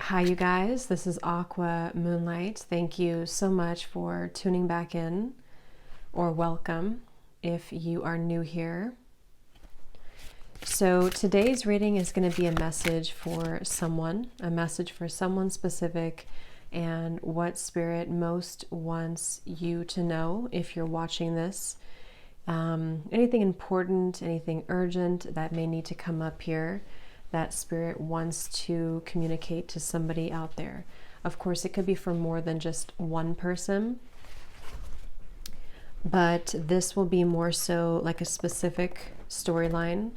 Hi, you guys. This is Aqua Moonlight. Thank you so much for tuning back in, or welcome if you are new here. So today's reading is going to be a message for someone specific, and what Spirit most wants you to know if you're watching this. Anything important, anything urgent that may need to come up here that Spirit wants to communicate to somebody out there. Of course, it could be for more than just one person, but this will be more so like a specific storyline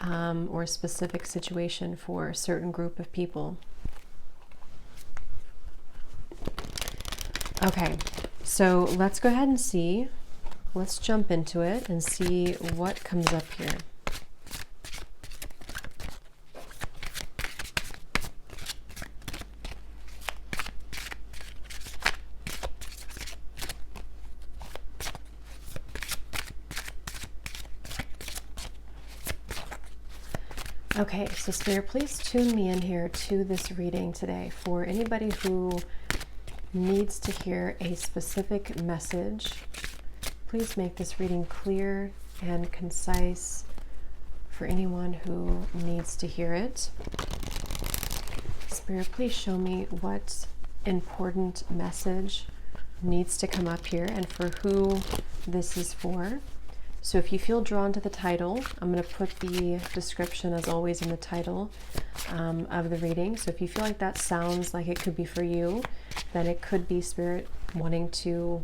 or a specific situation for a certain group of people. Okay, so let's go ahead and see. Let's jump into it and see what comes up here. Okay, so Spirit, please tune me in here to this reading today for anybody who needs to hear a specific message. Please make this reading clear and concise for anyone who needs to hear it. Spirit, please show me what important message needs to come up here and for who this is for. So if you feel drawn to the title, I'm going to put the description as always in the title of the reading. So if you feel like that sounds like it could be for you, then it could be Spirit wanting to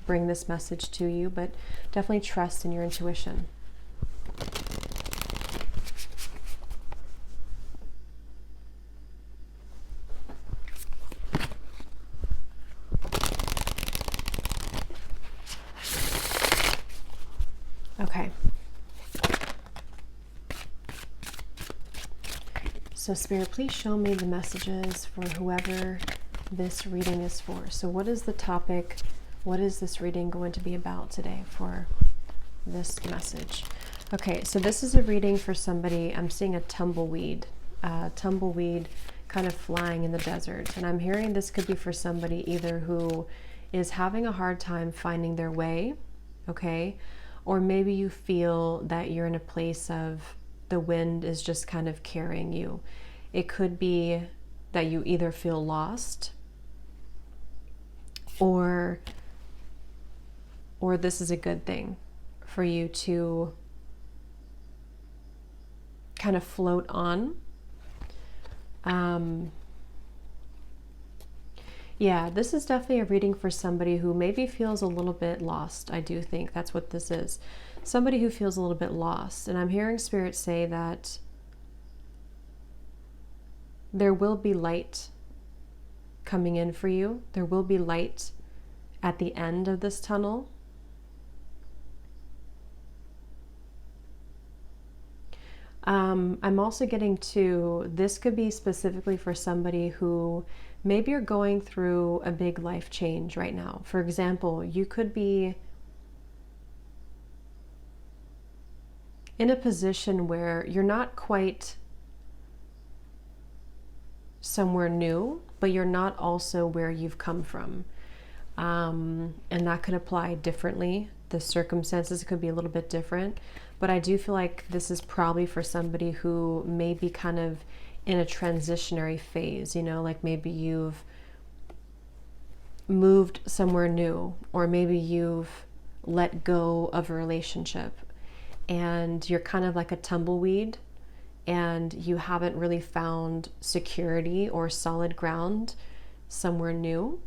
bring this message to you, but definitely trust in your intuition. Okay. So Spirit, please show me the messages for whoever this reading is for. So what is the topic? What is this reading going to be about today for this message? Okay, so this is a reading for somebody. I'm seeing a tumbleweed kind of flying in the desert. And I'm hearing this could be for somebody either who is having a hard time finding their way, okay? Or maybe you feel that you're in a place of the wind is just kind of carrying you. It could be that you either feel lost or this is a good thing for you to kind of float on. Yeah, this is definitely a reading for somebody who maybe feels a little bit lost. I do think that's what this is. Somebody who feels a little bit lost. And I'm hearing Spirit say that there will be light coming in for you. There will be light at the end of this tunnel. I'm also getting to, this could be specifically for somebody who maybe you're going through a big life change right now. For example, you could be in a position where you're not quite somewhere new, but you're not also where you've come from. And that could apply differently. The circumstances could be a little bit different, but I do feel like this is probably for somebody who may be kind of in a transitionary phase, you know, like maybe you've moved somewhere new, or maybe you've let go of a relationship and you're kind of like a tumbleweed and you haven't really found security or solid ground somewhere new.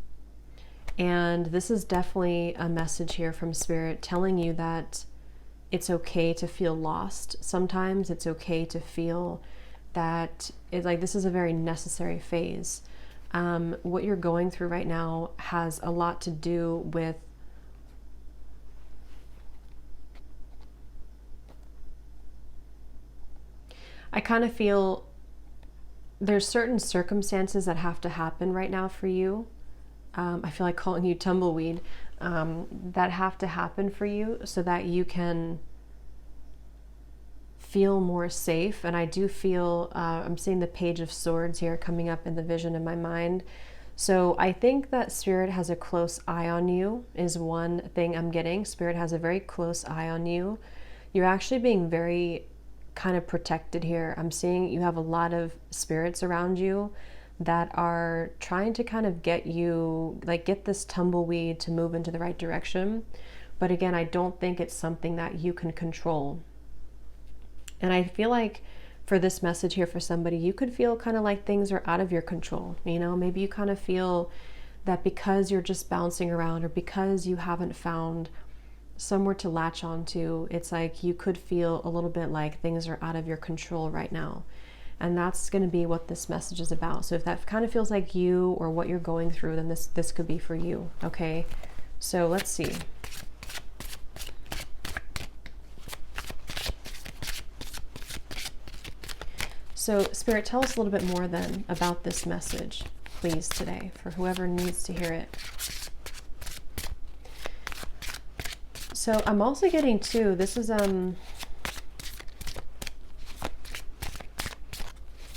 And this is definitely a message here from Spirit telling you that it's okay to feel lost. Sometimes it's okay to feel that it's like this is a very necessary phase. What you're going through right now has a lot to do with I kind of feel there's certain circumstances that have to happen right now for you. I feel like calling you tumbleweed, that have to happen for you so that you can feel more safe. And I do feel, I'm seeing the Page of Swords here coming up in the vision in my mind. So I think that Spirit has a close eye on you is one thing I'm getting. Spirit has a very close eye on you. You're actually being very kind of protected here. I'm seeing you have a lot of spirits around you that are trying to kind of get you, like get this tumbleweed to move into the right direction. But again, I don't think it's something that you can control. And I feel like for this message here for somebody, you could feel kind of like things are out of your control. You know, maybe you kind of feel that because you're just bouncing around or because you haven't found somewhere to latch onto, it's like you could feel a little bit like things are out of your control right now. And that's going to be what this message is about. So if that kind of feels like you or what you're going through, then this could be for you. Okay, so let's see. So Spirit, tell us a little bit more then about this message, please, today, for whoever needs to hear it. So I'm also getting too, this is,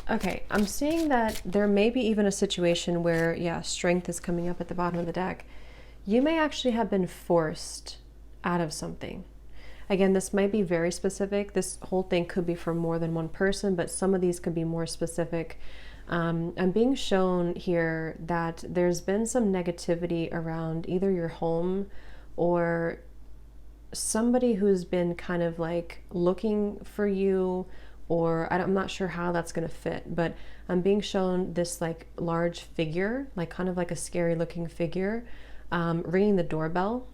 okay, I'm seeing that there may be even a situation where, yeah, strength is coming up at the bottom of the deck. You may actually have been forced out of something. Again, this might be very specific. This whole thing could be for more than one person, but some of these could be more specific. I'm being shown here that there's been some negativity around either your home or somebody who's been kind of like looking for you, or I'm not sure how that's going to fit, but I'm being shown this like large figure, like kind of like a scary looking figure, ringing the doorbell.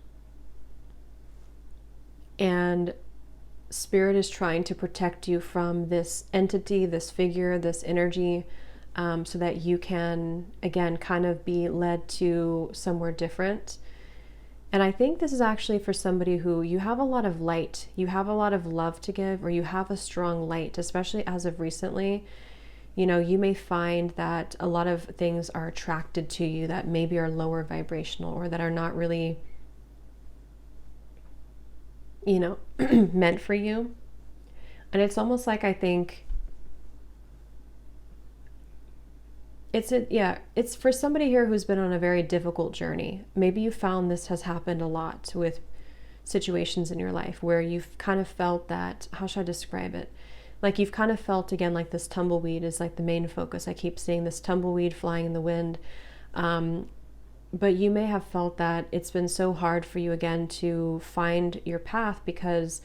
And Spirit is trying to protect you from this entity, this figure, this energy, so that you can, again, kind of be led to somewhere different. And I think this is actually for somebody who you have a lot of light, you have a lot of love to give, or you have a strong light, especially as of recently. You know, you may find that a lot of things are attracted to you that maybe are lower vibrational or that are not really, you know, meant for you. And it's almost like, I think it's for somebody here who's been on a very difficult journey. Maybe you found this has happened a lot with situations in your life where you've kind of felt that, how should I describe it? Like you've kind of felt, again, like this tumbleweed is like the main focus. I keep seeing this tumbleweed flying in the wind. But you may have felt that it's been so hard for you, again, to find your path because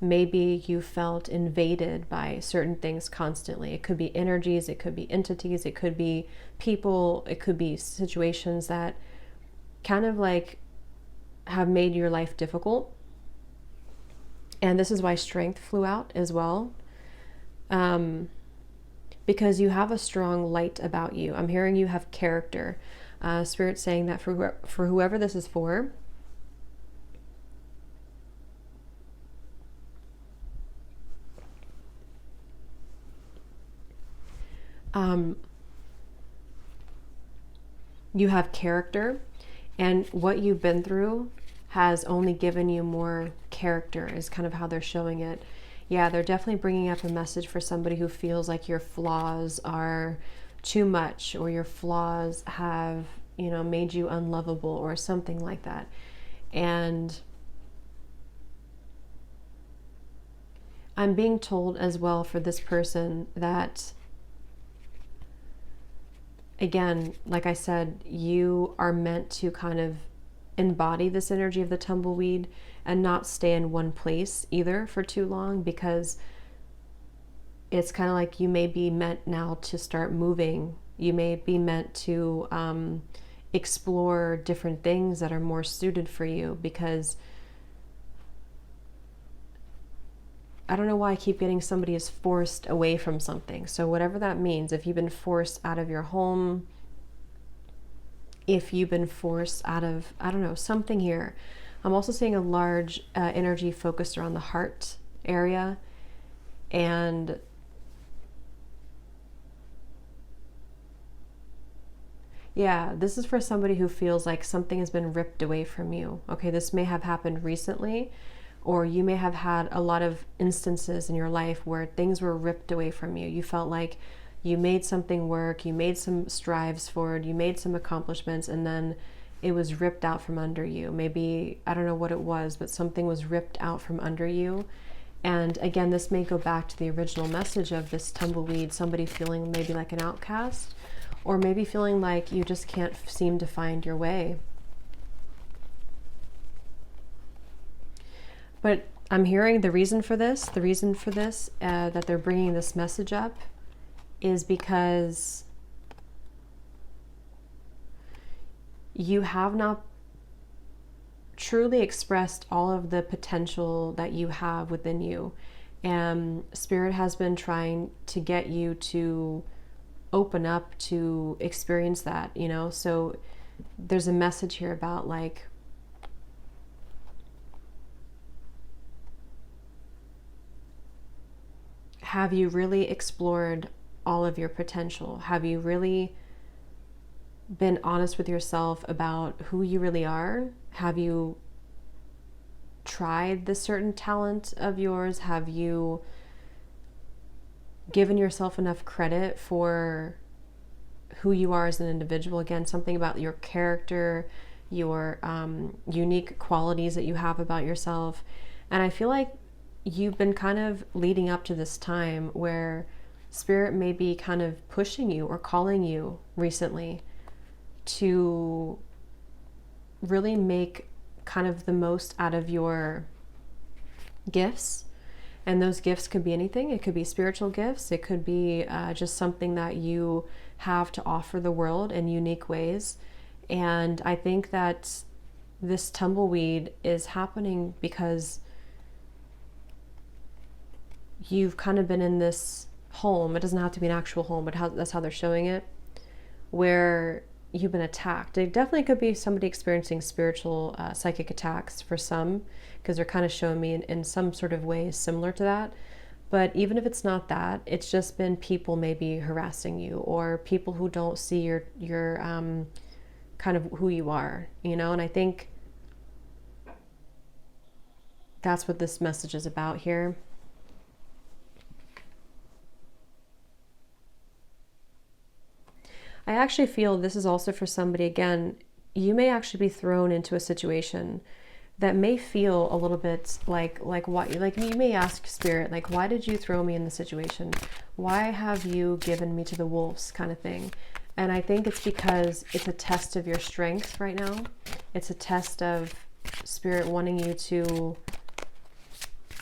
maybe you felt invaded by certain things constantly. It could be energies, it could be entities, it could be people, it could be situations that kind of like have made your life difficult. And this is why strength flew out as well. Because you have a strong light about you. I'm hearing you have character. Spirit saying that for whoever this is for, you have character, and what you've been through has only given you more character, is kind of how they're showing it. Yeah, they're definitely bringing up a message for somebody who feels like your flaws are too much, or your flaws have, you know, made you unlovable or something like that. And I'm being told as well for this person that, again, like I said, you are meant to kind of embody this energy of the tumbleweed and not stay in one place either for too long, because it's kind of like you may be meant now to start moving. You may be meant to explore different things that are more suited for you, because I don't know why I keep getting somebody is forced away from something. So whatever that means, if you've been forced out of your home, if you've been forced out of, I don't know, something here. I'm also seeing a large energy focused around the heart area. And yeah, this is for somebody who feels like something has been ripped away from you. Okay, this may have happened recently, Or you may have had a lot of instances in your life where things were ripped away from you. You felt like you made something work, you made some strives forward, you made some accomplishments, and then it was ripped out from under you. Maybe, I don't know what it was, but something was ripped out from under you. And again, this may go back to the original message of this tumbleweed, somebody feeling maybe like an outcast, or maybe feeling like you just can't seem to find your way. But I'm hearing the reason for this, that they're bringing this message up is because you have not truly expressed all of the potential that you have within you. And Spirit has been trying to get you to open up to experience that, you know? So there's a message here about like, have you really explored all of your potential? Have you really been honest with yourself about who you really are? Have you tried this certain talent of yours? Have you given yourself enough credit for who you are as an individual? Again, something about your character, your unique qualities that you have about yourself. And I feel like you've been kind of leading up to this time where Spirit may be kind of pushing you or calling you recently to really make kind of the most out of your gifts. And those gifts could be anything. It could be spiritual gifts. It could be just something that you have to offer the world in unique ways. And I think that this tumbleweed is happening because you've kind of been in this home. It doesn't have to be an actual home, but that's how they're showing it, where you've been attacked. It definitely could be somebody experiencing spiritual psychic attacks for some, because they're kind of showing me in some sort of ways similar to that. But even if it's not that, it's just been people maybe harassing you, or people who don't see your kind of who you are, you know? And I think that's what this message is about here. I actually feel this is also for somebody, again, you may actually be thrown into a situation that may feel a little bit like what, like you may ask Spirit, like, why did you throw me in the situation? Why have you given me to the wolves, kind of thing? And I think it's because it's a test of your strength right now. It's a test of Spirit wanting you to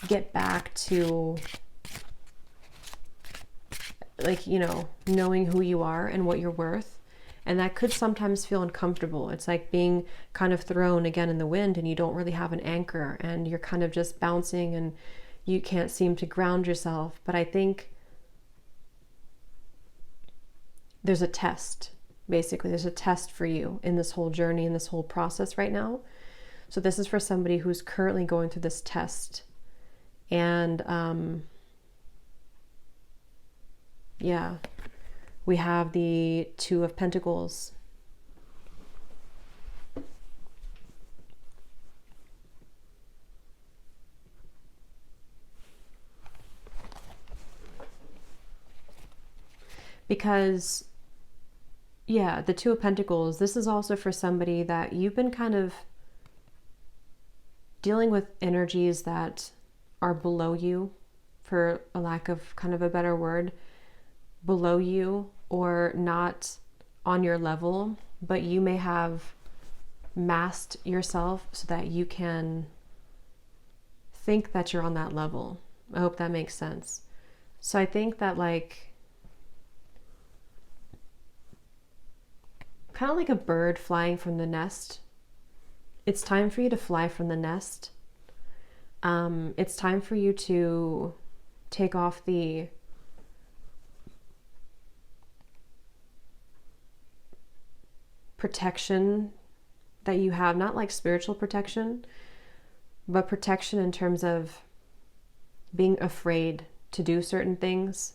get back to, like, you know, knowing who you are and what you're worth. And that could sometimes feel uncomfortable. It's like being kind of thrown again in the wind and you don't really have an anchor and you're kind of just bouncing and you can't seem to ground yourself. But I think there's a test, basically. There's a test for you in this whole journey, in this whole process right now. So this is for somebody who's currently going through this test. And yeah, we have the Two of Pentacles. Because, yeah, the Two of Pentacles, this is also for somebody that you've been kind of dealing with energies that are below you, for a lack of kind of a better word, below you or not on your level, but you may have masked yourself so that you can think that you're on that level. I hope that makes sense. So I think that, like, kind of like a bird flying from the nest, it's time for you to fly from the nest. It's time for you to take off the protection that you have, not like spiritual protection, but protection in terms of being afraid to do certain things.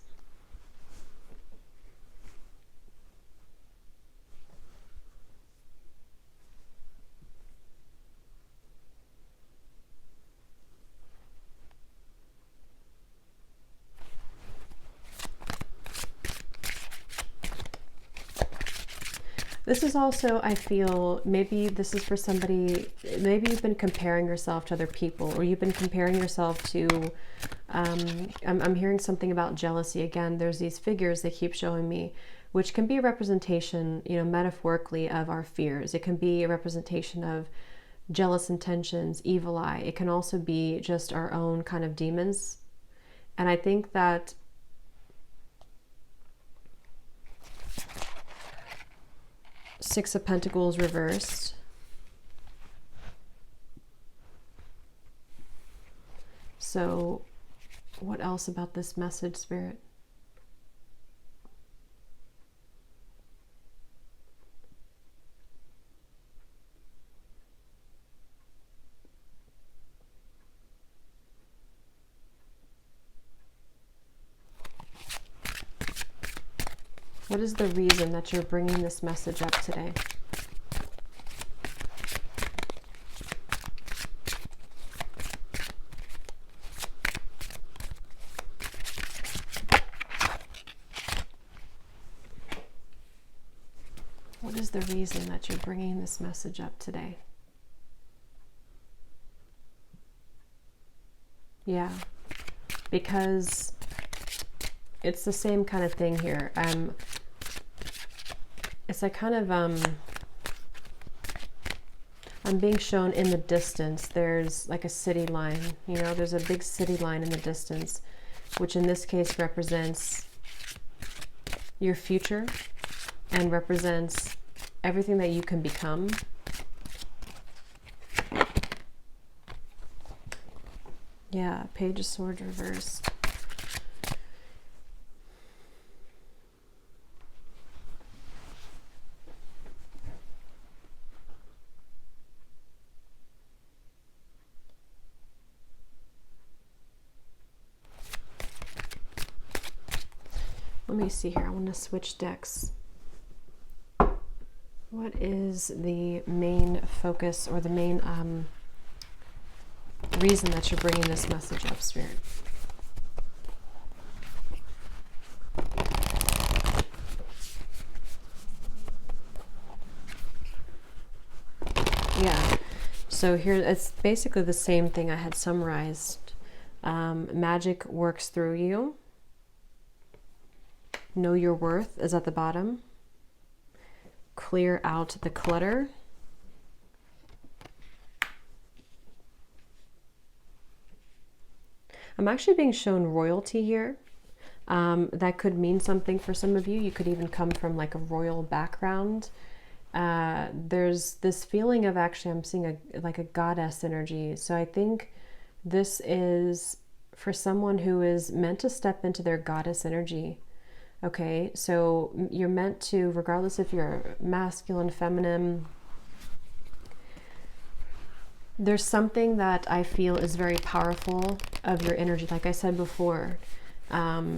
This is also, I feel, maybe this is for somebody, maybe you've been comparing yourself to other people, or you've been comparing yourself to, I'm hearing something about jealousy. Again, there's these figures they keep showing me, which can be a representation, metaphorically, of our fears. It can be a representation of jealous intentions, evil eye. It can also be just our own kind of demons. And I think that Six of Pentacles reversed. So what else about this message, Spirit? What is the reason that you're bringing this message up today? What is the reason that you're bringing this message up today? Yeah, because it's the same kind of thing here. It's like kind of, I'm being shown in the distance, there's like a city line, there's a big city line in the distance, which in this case represents your future and represents everything that you can become. Yeah, Page of Swords reversed. Let me see here. I want to switch decks. What is the main focus or the main reason that you're bringing this message up, Spirit? Yeah. So here, it's basically the same thing I had summarized. Magic works through you. Know your worth is at the bottom. Clear out the clutter. I'm actually being shown royalty here. That could mean something for some of you. You could even come from like a royal background. There's this feeling of, actually, I'm seeing like a goddess energy. So I think this is for someone who is meant to step into their goddess energy. Okay, so you're meant to, regardless if you're masculine, feminine, there's something that I feel is very powerful of your energy. Like I said before,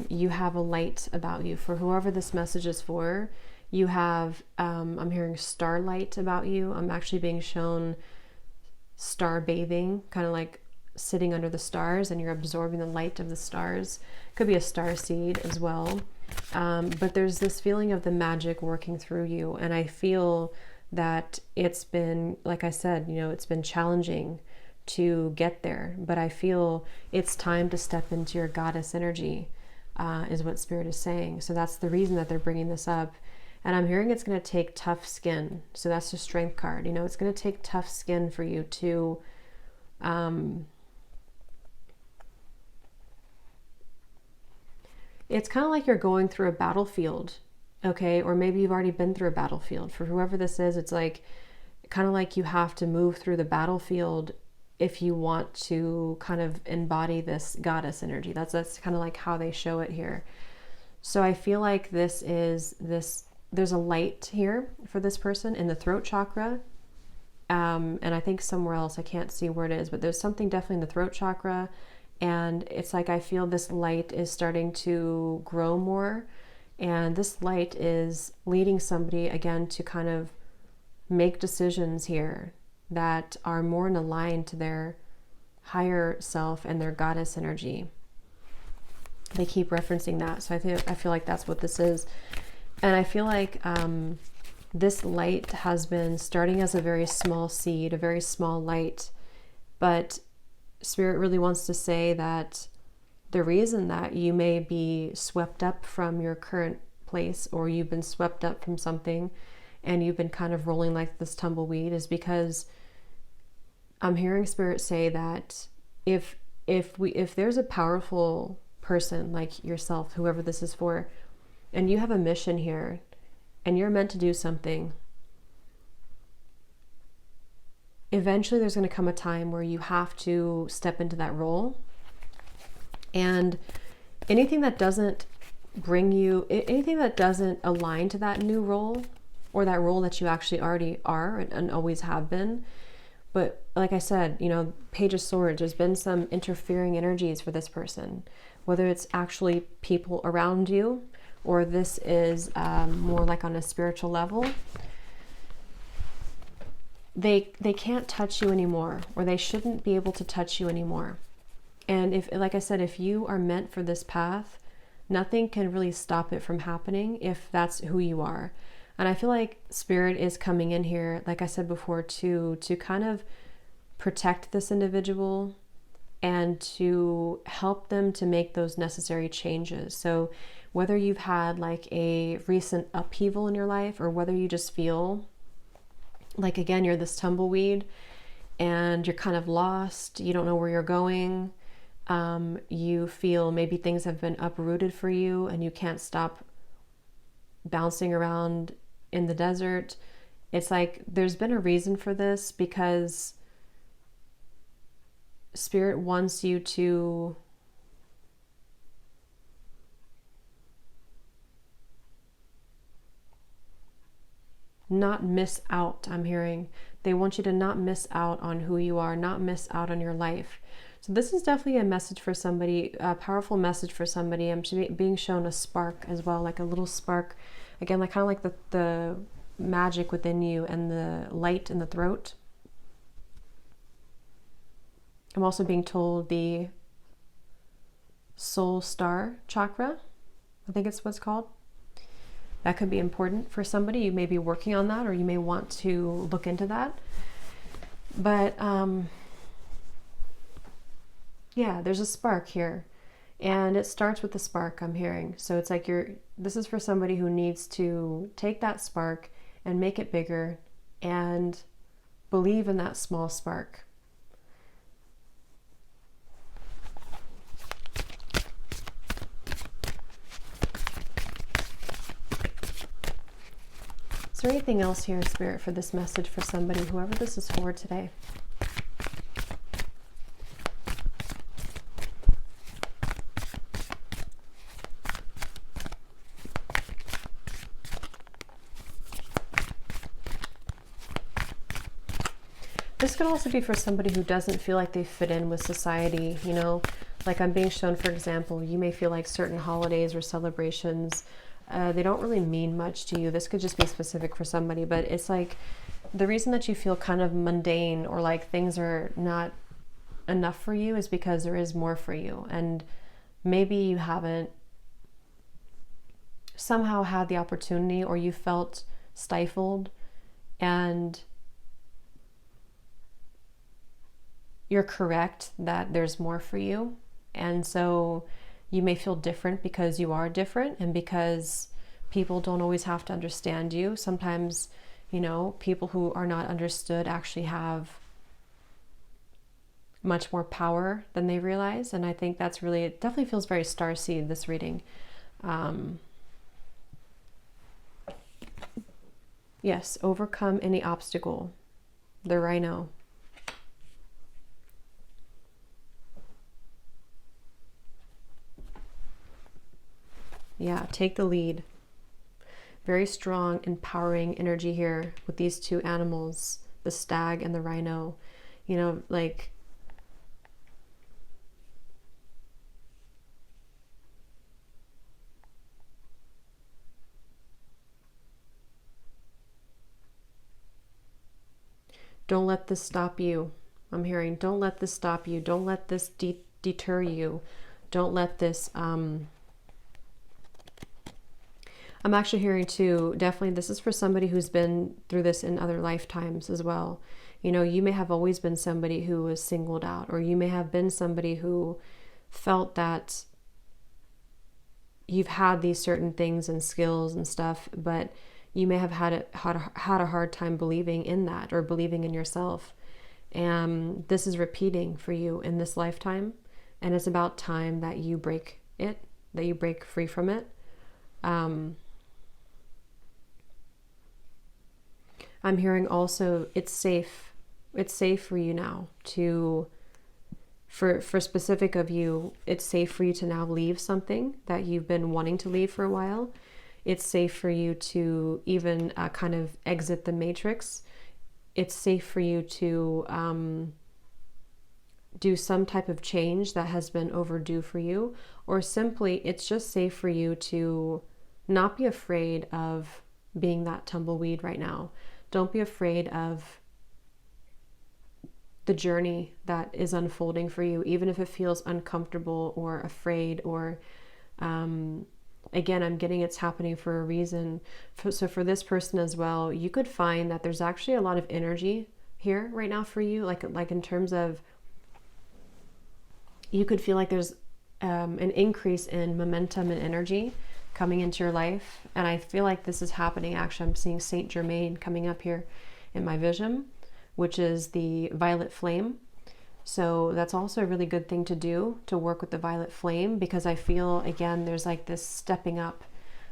you have a light about you. For whoever this message is for, you have, I'm hearing starlight about you. I'm actually being shown star bathing, kind of like sitting under the stars, and you're absorbing the light of the stars. Could be a star seed as well. But there's this feeling of the magic working through you. And I feel that it's been, like I said, it's been challenging to get there. But I feel it's time to step into your goddess energy, is what Spirit is saying. So that's the reason that they're bringing this up. And I'm hearing it's going to take tough skin. So that's the Strength card. It's going to take tough skin for you to it's kind of like you're going through a battlefield, okay? Or maybe you've already been through a battlefield. For whoever this is, it's like kind of like you have to move through the battlefield if you want to kind of embody this goddess energy. That's kind of like how they show it here. So I feel like there's a light here for this person in the throat chakra. And I think somewhere else, I can't see where it is, but there's something definitely in the throat chakra. And it's like I feel this light is starting to grow more, and this light is leading somebody again to kind of make decisions here that are more in line to their higher self and their goddess energy. They keep referencing that, so I feel like that's what this is. And I feel like this light has been starting as a very small seed, a very small light, but Spirit really wants to say that the reason that you may be swept up from your current place, or you've been swept up from something and you've been kind of rolling like this tumbleweed, is because I'm hearing Spirit say that if there's a powerful person like yourself, whoever this is for, and you have a mission here and you're meant to do something, eventually there's going to come a time where you have to step into that role. And anything that doesn't bring you, anything that doesn't align to that new role, or that role that you actually already are and always have been. But like I said, you know, Page of Swords, there's been some interfering energies for this person, whether it's actually people around you, or this is more like on a spiritual level. They can't touch you anymore, or they shouldn't be able to touch you anymore. And if, like I said, if you are meant for this path, nothing can really stop it from happening if that's who you are. And I feel like Spirit is coming in here, like I said before, to kind of protect this individual and to help them to make those necessary changes. So whether you've had like a recent upheaval in your life, or whether you just feel like, again, you're this tumbleweed and you're kind of lost, you don't know where you're going, you feel maybe things have been uprooted for you and you can't stop bouncing around in the desert. It's like there's been a reason for this, because Spirit wants you to not miss out. I'm hearing they want you to not miss out on who you are, not miss out on your life. So this is definitely a message for somebody, a powerful message for somebody. I'm being shown a spark as well, like a little spark, again, like kind of like the magic within you and the light in the throat. I'm also being told the soul star chakra, I think it's what's called. That could be important for somebody. You may be working on that, or you may want to look into that. But yeah, there's a spark here, and it starts with the spark, I'm hearing. So it's like this is for somebody who needs to take that spark and make it bigger and believe in that small spark. Is there anything else here, Spirit, for this message for somebody, whoever this is for today? This could also be for somebody who doesn't feel like they fit in with society, you know, like I'm being shown, for example, you may feel like certain holidays or celebrations, they don't really mean much to you. This could just be specific for somebody, but it's like the reason that you feel kind of mundane, or like things are not enough for you, is because there is more for you. And maybe you haven't somehow had the opportunity, or you felt stifled, and you're correct that there's more for you. And so you may feel different because you are different, and because people don't always have to understand you. Sometimes, you know, people who are not understood actually have much more power than they realize. And I think that's really, it definitely feels very starseed, this reading. Yes, overcome any obstacle. The rhino. Yeah, take the lead. Very strong, empowering energy here with these two animals, the stag and the rhino. You know, like, don't let this stop you. I'm hearing, don't let this stop you. Don't let this deter you. Don't let this, I'm actually hearing too, definitely this is for somebody who's been through this in other lifetimes as well. You know, you may have always been somebody who was singled out, or you may have been somebody who felt that you've had these certain things and skills and stuff, but you may have had a hard time believing in that or believing in yourself. And this is repeating for you in this lifetime. And it's about time that you break it, that you break free from it. I'm hearing also it's safe. It's safe for you now to, for specific of you, it's safe for you to now leave something that you've been wanting to leave for a while. It's safe for you to even kind of exit the matrix. It's safe for you to do some type of change that has been overdue for you, or simply it's just safe for you to not be afraid of being that tumbleweed right now. Don't be afraid of the journey that is unfolding for you, even if it feels uncomfortable or afraid, or again, I'm getting it's happening for a reason. So for this person as well, you could find that there's actually a lot of energy here right now for you, like in terms of, you could feel like there's an increase in momentum and energy coming into your life. And I feel like this is happening. Actually, I'm seeing Saint Germain coming up here in my vision, which is the violet flame. So that's also a really good thing to do, to work with the violet flame, because I feel, again, there's like this stepping up.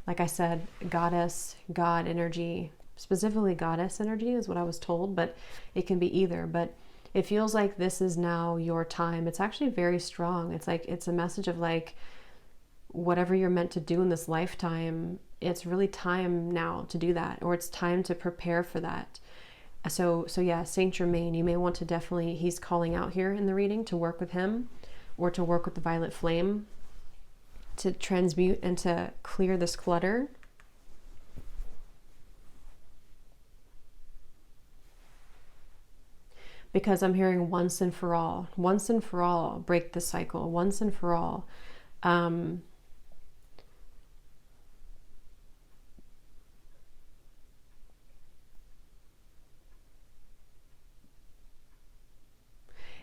Like I said, goddess, God energy, specifically goddess energy is what I was told, but it can be either. But it feels like this is now your time. It's actually very strong. It's like, it's a message of like, whatever you're meant to do in this lifetime, it's really time now to do that, or it's time to prepare for that. So yeah, Saint Germain, you may want to definitely, he's calling out here in the reading to work with him, or to work with the violet flame to transmute and to clear this clutter. Because I'm hearing once and for all, break the cycle, once and for all.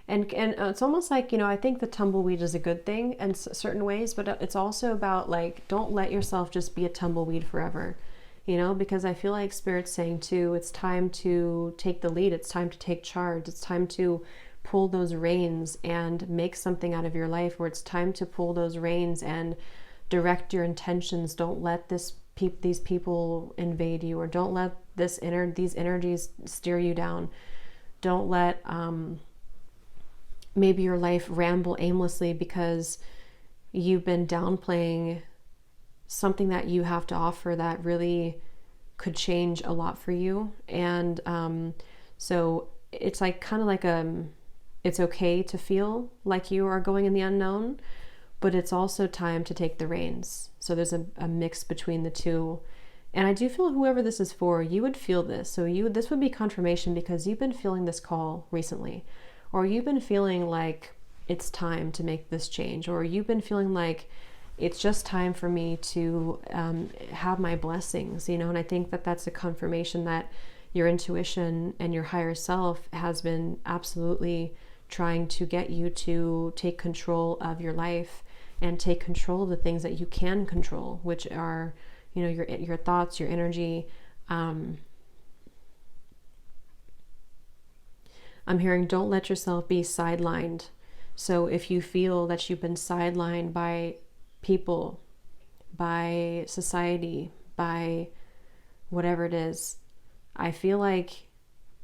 And it's almost like, you know, I think the tumbleweed is a good thing in certain ways, but it's also about like, don't let yourself just be a tumbleweed forever, you know, because I feel like Spirit's saying too, it's time to take the lead. It's time to take charge. It's time to pull those reins and make something out of your life, where it's time to pull those reins and direct your intentions. Don't let these people invade you, or don't let these energies steer you down. Don't let, maybe your life ramble aimlessly because you've been downplaying something that you have to offer that really could change a lot for you. And so it's like kind of like it's okay to feel like you are going in the unknown, but it's also time to take the reins. So there's a mix between the two. And I do feel whoever this is for, you would feel this. So this would be confirmation, because you've been feeling this call recently. Or you've been feeling like it's time to make this change, or you've been feeling like it's just time for me to have my blessings, you know. And I think that that's a confirmation that your intuition and your higher self has been absolutely trying to get you to take control of your life and take control of the things that you can control, which are, you know, your thoughts, your energy. I'm hearing don't let yourself be sidelined. So if you feel that you've been sidelined by people, by society, by whatever it is, I feel like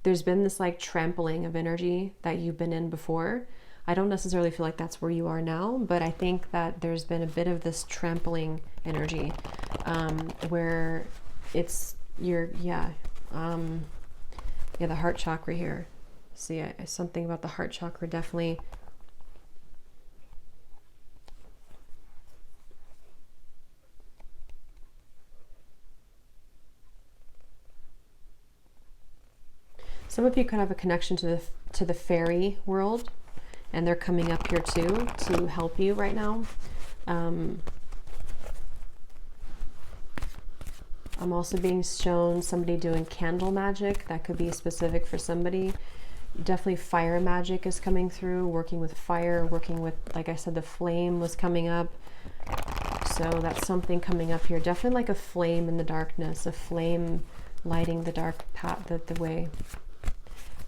there's been this like trampling of energy that you've been in before. I don't necessarily feel like that's where you are now, but I think that there's been a bit of this trampling energy where it's the heart chakra here. See, something about the heart chakra definitely. Some of you could have a connection to the fairy world, and they're coming up here too to help you right now. I'm also being shown somebody doing candle magic. That could be specific for somebody. Definitely fire magic is coming through, working with fire, working with, like I said, the flame was coming up. So that's something coming up here. Definitely like a flame in the darkness, a flame lighting the dark path, the way.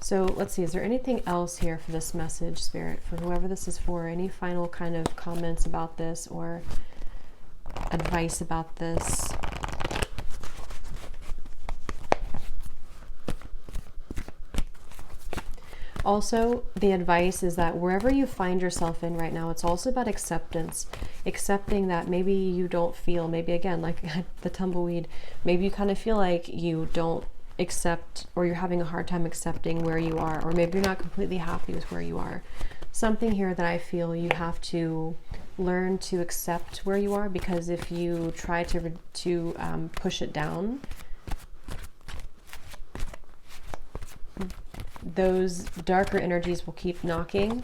So let's see, is there anything else here for this message, Spirit, for whoever this is for? Any final kind of comments about this or advice about this? Also, the advice is that wherever you find yourself in right now, it's also about acceptance. Accepting that maybe you don't feel, maybe again, like the tumbleweed, maybe you kind of feel like you don't accept, or you're having a hard time accepting where you are, or maybe you're not completely happy with where you are. Something here that I feel you have to learn to accept where you are, because if you try to push it down, those darker energies will keep knocking.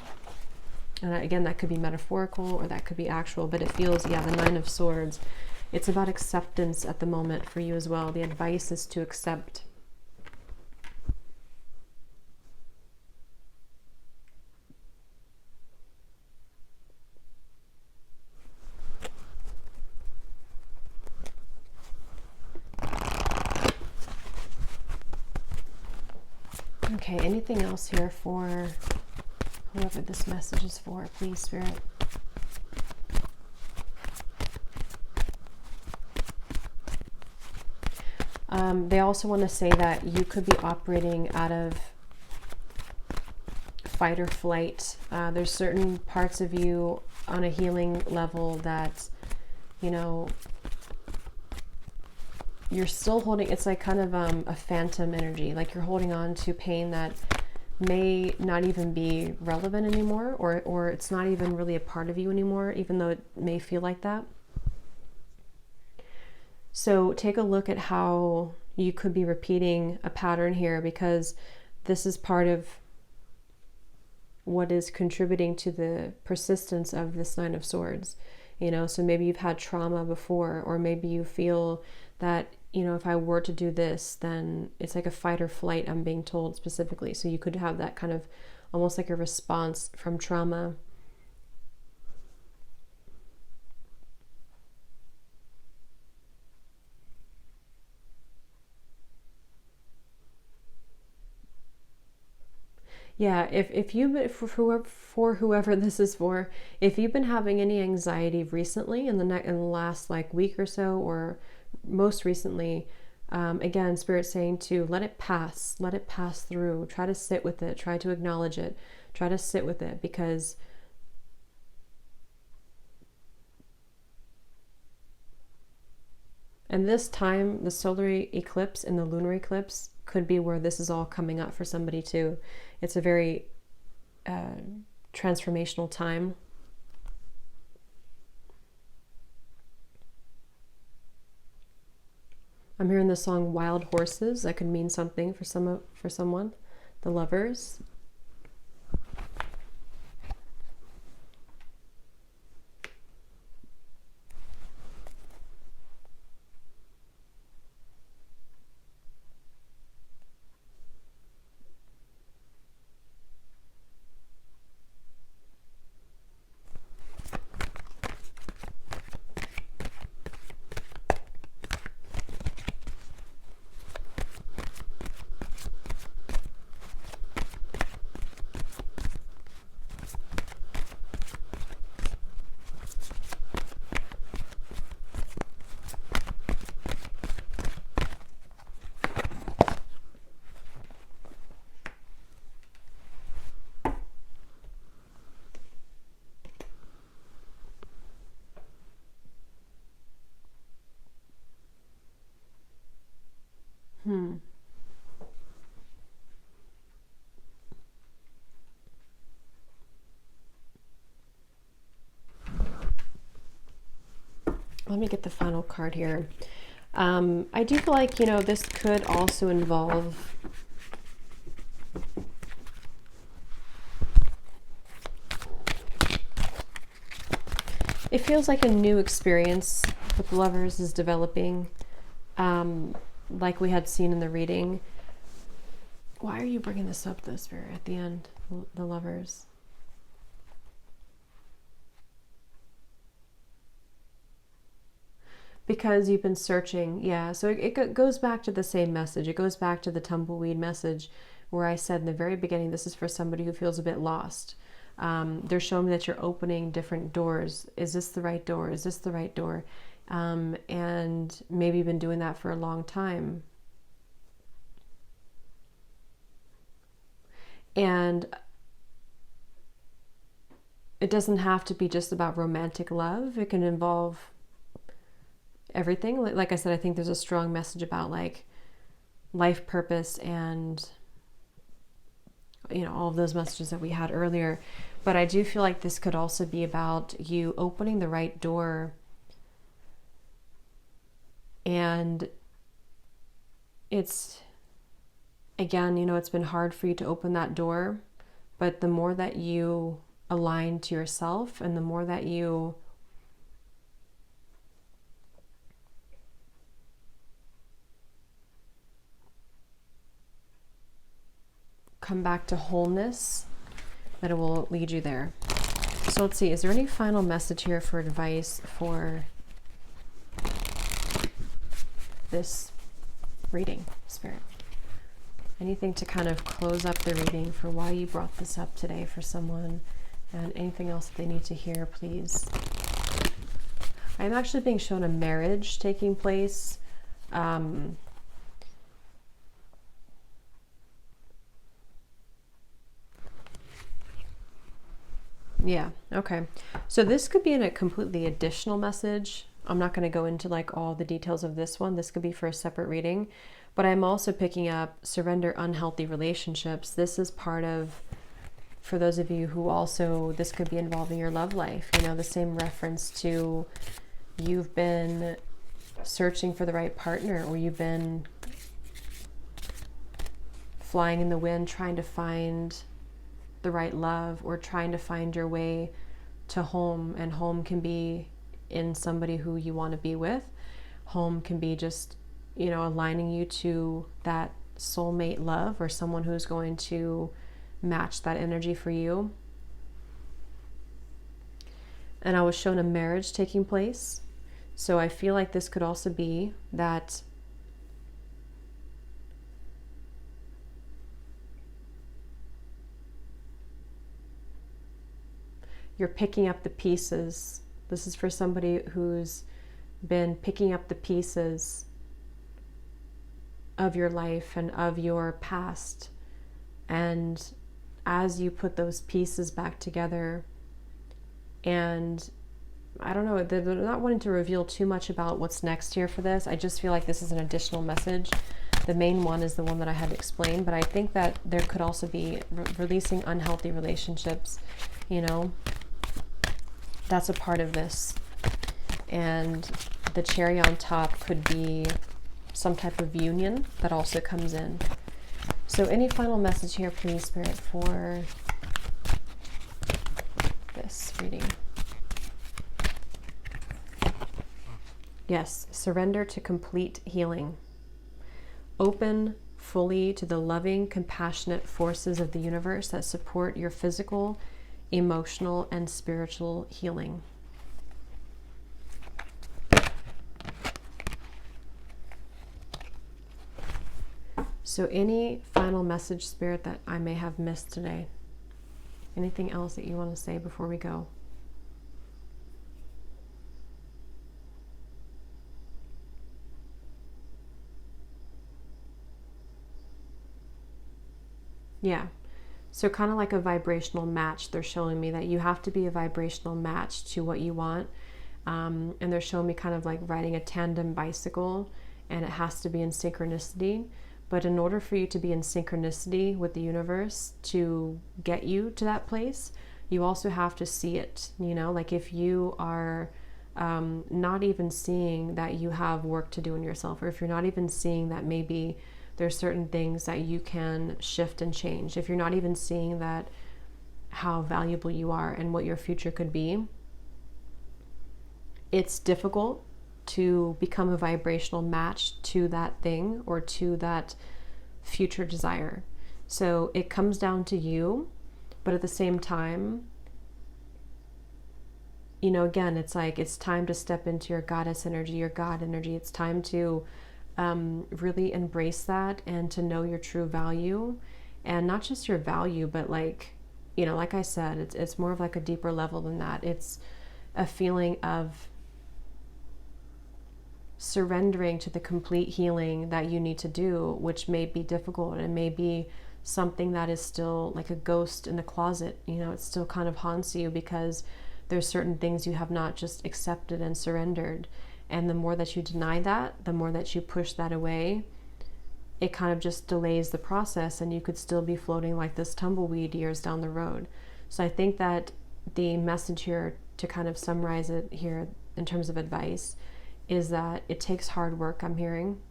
And again, that could be metaphorical or that could be actual, but it feels, yeah, the Nine of Swords. It's about acceptance at the moment for you as well. The advice is to accept. Okay, anything else here for whoever this message is for, please, Spirit? They also want to say that you could be operating out of fight or flight. There's certain parts of you on a healing level that, you know, you're still holding. It's like kind of a phantom energy, like you're holding on to pain that may not even be relevant anymore, or it's not even really a part of you anymore, even though it may feel like that. So take a look at how you could be repeating a pattern here, because this is part of what is contributing to the persistence of this Nine of Swords. You know, so maybe you've had trauma before, or maybe you feel that, you know, if I were to do this, then it's like a fight or flight, I'm being told specifically. So you could have that kind of almost like a response from trauma. Yeah, if you, for whoever this is for, if you've been having any anxiety recently in the last like week or so, or most recently, again, Spirit's saying to let it pass through. Try to sit with it. Try to acknowledge it. Try to sit with it, because and this time, the solar eclipse and the lunar eclipse could be where this is all coming up for somebody too. It's a very transformational time. I'm hearing the song Wild Horses. That could mean something for someone. The Lovers. Let me get the final card here. I do feel like, you know, this could also involve it feels like a new experience with Lovers is developing. like we had seen in the reading. Why are you bringing this up, though, Spirit, at the end, the Lovers? Because you've been searching, yeah. So it goes back to the same message. It goes back to the tumbleweed message where I said in the very beginning, this is for somebody who feels a bit lost. They're showing me that you're opening different doors. Is this the right door? Is this the right door? And maybe you've been doing that for a long time. And it doesn't have to be just about romantic love. It can involve everything. Like I said, I think there's a strong message about like life purpose and, you know, all of those messages that we had earlier. But I do feel like this could also be about you opening the right door. And it's, again, you know, it's been hard for you to open that door, but the more that you align to yourself and the more that you come back to wholeness, that it will lead you there. So let's see, is there any final message here for advice for this reading, Spirit? Anything to kind of close up the reading for why you brought this up today for someone, and anything else that they need to hear, please. I'm actually being shown a marriage taking place. Yeah, okay. So this could be in a completely additional message. I'm not going to go into like all the details of this one. This could be for a separate reading. But I'm also picking up surrender unhealthy relationships. This is part of, for those of you who also, this could be involving your love life. You know, the same reference to you've been searching for the right partner, or you've been flying in the wind trying to find the right love, or trying to find your way to home. And home can be in somebody who you want to be with. Home can be just, you know, aligning you to that soulmate love, or someone who's going to match that energy for you. And I was shown a marriage taking place. So I feel like this could also be that you're picking up the pieces. This is for somebody who's been picking up the pieces of your life and of your past. And as you put those pieces back together, and I don't know, they're not wanting to reveal too much about what's next here for this. I just feel like this is an additional message. The main one is the one that I had explained, but I think that there could also be releasing unhealthy relationships, you know. That's a part of this. And the cherry on top could be some type of union that also comes in. So any final message here, please, Spirit, for this reading? Yes, surrender to complete healing. Open fully to the loving, compassionate forces of the universe that support your physical, emotional, and spiritual healing. So any final message, Spirit, that I may have missed today? Anything else that you want to say before we go? Yeah. So kind of like a vibrational match. They're showing me that you have to be a vibrational match to what you want. And they're showing me kind of like riding a tandem bicycle, and it has to be in synchronicity. But in order for you to be in synchronicity with the universe to get you to that place, you also have to see it. You know, like if you are not even seeing that you have work to do in yourself, or if you're not even seeing that maybe there's certain things that you can shift and change, if you're not even seeing that how valuable you are and what your future could be, it's difficult to become a vibrational match to that thing or to that future desire. So it comes down to you, but at the same time, you know, again, it's like it's time to step into your goddess energy, your God energy. It's time to really embrace that and to know your true value, and not just your value, but like, you know, like I said, it's more of like a deeper level than that. It's a feeling of surrendering to the complete healing that you need to do, which may be difficult. It may be something that is still like a ghost in the closet. You know, it still kind of haunts you because there's certain things you have not just accepted and surrendered. And the more that you deny that, the more that you push that away, it kind of just delays the process, and you could still be floating like this tumbleweed years down the road. So I think that the message here, to kind of summarize it here in terms of advice, is that it takes hard work, I'm hearing.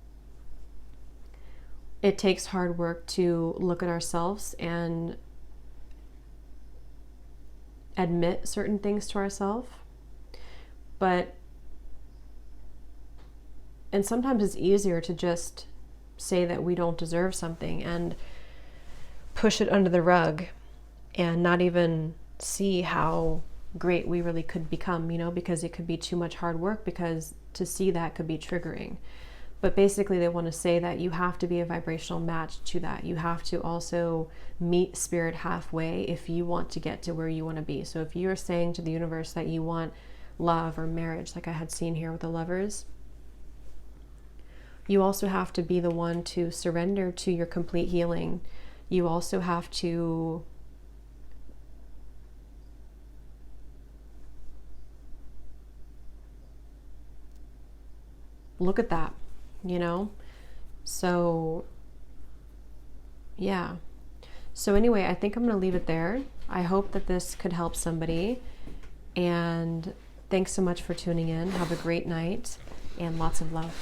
It takes hard work to look at ourselves and admit certain things to ourselves. And sometimes it's easier to just say that we don't deserve something and push it under the rug and not even see how great we really could become, you know, because it could be too much hard work, because to see that could be triggering. But basically they want to say that you have to be a vibrational match to that. You have to also meet spirit halfway if you want to get to where you want to be. So if you're saying to the universe that you want love or marriage, like I had seen here with the lovers, you also have to be the one to surrender to your complete healing. You also have to look at that, you know? So, yeah. So anyway, I think I'm going to leave it there. I hope that this could help somebody. And thanks so much for tuning in. Have a great night and lots of love.